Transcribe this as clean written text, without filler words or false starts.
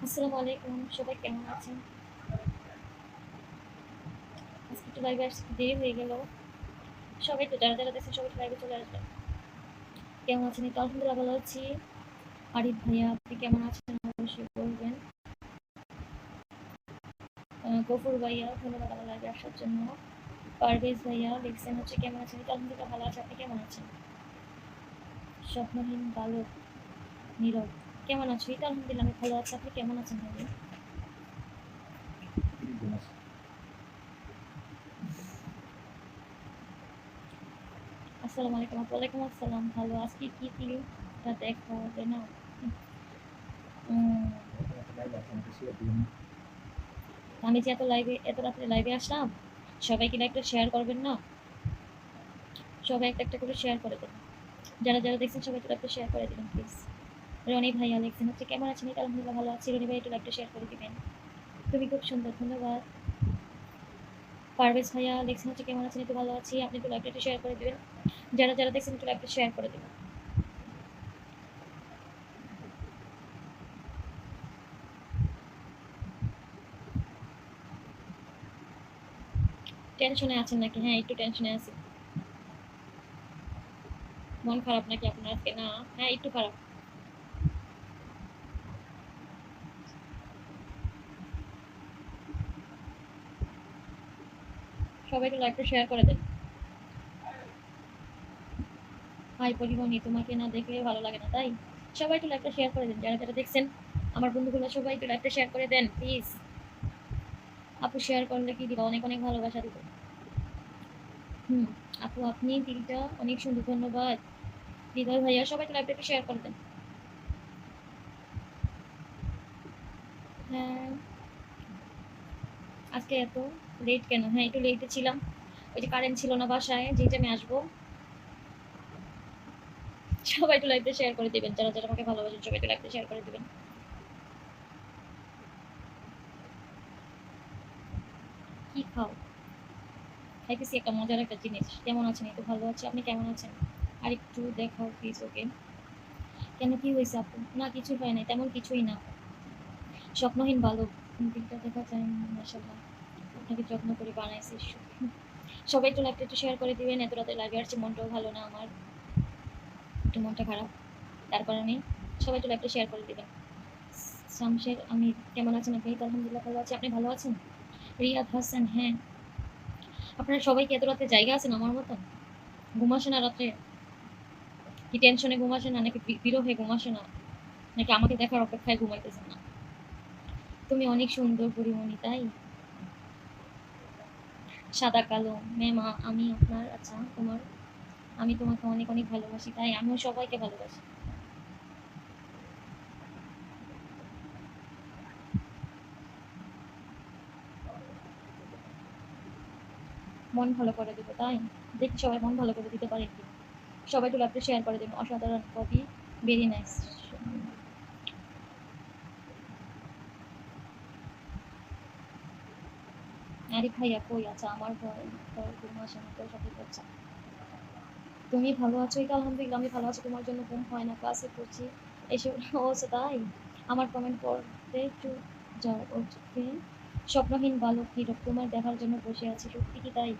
আসসালামু আলাইকুম, সবাই কেমন আছেন? আজকে একটু লাইভে আসতে দেরি হয়ে গেল। সবাই তো যারা যারা দেখছেন সবাই লাইভে চলে আসবেন। কেমন আছেন? এই তো আলহামদুলিল্লাহ ভালো আছি। আরিফ ভাইয়া আপনি কেমন আছেন অবশ্যই বলবেন। গফুর ভাইয়া ধন্যবাদ আমার লাইভে আসার জন্য। পারভেজ ভাইয়া লিখছেন হচ্ছে কেমন আছেন? এই তো আলহামদুলিল্লাহ ভালো আছে, আপনি কেমন আছেন? স্বপ্নহীন বালক নীরব কেমন আছো? এই তো আলহামদুলিল্লাহ আমি ভালো আছি, আপনি কেমন আছেন ভাইয়া? আসসালামু আলাইকুম। ওয়ালাইকুম আসসালাম। ভালো আজকে কি ফিল্মটা দেখাবে না? আমি যে এত রাত্রে লাইভে আসলাম, সবাই কি লাইভটা শেয়ার করবেন না? সবাই একটা একটা করে শেয়ার করে দেবেন। যারা যারা দেখছেন সবাই একটু লাইভটা শেয়ার করে দেবেন প্লিজ। রনি ভাইয়া লিখছেন হচ্ছে কেমন আছেন? এই তো আলহামদুলিল্লাহ ভালো আছি। রনি ভাই একটু লাইভটা শেয়ার করে দিবেন। তুমি খুব সুন্দর, ধন্যবাদ। পারভেজ ভাইয়া লিখছেন হচ্ছে কেমন আছেন? একটু ভালো আছি, আপনি একটু লাইভটা একটু শেয়ার করে দিবেন। যারা যারা দেখছেন একটু লাইভটা শেয়ার করে দেবেন। টেনশনে আছেন নাকি? হ্যাঁ একটু টেনশনে আছি। মন খারাপ নাকি আপনার আজকে? না, হ্যাঁ একটু খারাপ। সবাই একটু লাইভটা শেয়ার করে দেন। হাই পরিমণি, তোমাকে না দেখলে ভালো লাগে না তাই? সবাই একটু লাইভটা শেয়ার করে দেন। যারা যারা দেখছেন আমার বন্ধুগুলো সবাই একটু লাইভটা শেয়ার করে দেন প্লিজ। আপু শেয়ার করলে কি দিবা? অনেক অনেক ভালোবাসা দিব। হুম, আপু আপনি দিলটা অনেক সুন্দর, ধন্যবাদ। হৃদয় ভাইয়া সবাই একটু লাইভটা একটু শেয়ার করে দেন। হ্যাঁ, আজকে এত লেট কেন? হ্যাঁ একটু লেটে ছিলাম, ওই যে কারেন্ট ছিল না বাসায়, যে টাইমে আসবো। সবাই একটু লাইভটা শেয়ার করে দিবেন, যারা যারা আমাকে ভালোবাসেন সবাই একটু লাইভটা শেয়ার করে দিবেন। কি খাও? খাইতেছি একটা মজার একটা জিনিস। কেমন আছেন? এই তো ভালো আছি, আপনি কেমন আছেন? আর একটু দেখাও প্লিজ। ওকে, কেন কি হয়েছে আপু? না কিছু হয় নাই, তেমন কিছুই না। স্বপ্নহীন বালক দিকটা দেখা যায় না, মাশাআল্লাহ আপনাকে যত্ন করে বানাইছি। সবাই একটু লাইভটা একটু শেয়ার করে দিবেন। এত রাতে লাইভে আসছি, মনটাও ভালো না আমার, একটু মনটা খারাপ, তার কারণে সবাই একটু লাইভটা শেয়ার করে দিবেন। শামশের আমি কেমন আছেন? আপনি? তো আলহামদুলিল্লাহ ভালো আছি, আপনি ভালো আছেন? রিয়াদ হাসান, হ্যাঁ আপনারা সবাই কি এত রাতে জায়গা আছেন আমার মতন? ঘুমাসে না রাত্রে? কি টেনশনে ঘুমাসে না, নাকি বিরহে ঘুমাসে না, নাকি আমাকে দেখার অপেক্ষায় ঘুমাইতেছেন না? তুমি অনেক সুন্দর পরিমণি তাই? সাদা কালো মেমা আমি আপনার, আচ্ছা তোমার, আমি তোমাকে অনেক অনেক ভালোবাসি তাই? আমিও সবাইকে ভালোবাসি। মন ভালো করে দেবো তাই? দেখি সবাই মন ভালো করে দিতে পারে কি। সবাই একটু লাইভটা শেয়ার করে দেবেন। অসাধারণ কবি, ভেরি নাইস। আরে ভাইয়া কই? আচ্ছা আমার ঘর ঘর ঘুম আসে না, তোর সাথে করছে। তুমি ভালো আছো? এটা আলহামদুলিল্লাহ আমি ভালো আছি, তোমার জন্য ঘুম হয় না, ক্লাসে পড়ছি এসে। ও আচ্ছা তাই? আমার কমেন্ট পড়তে একটু যাও ওকে। স্বপ্নহীন বালক হীরক তোমার দেখার জন্য বসে আছি, সত্যি কি তাই?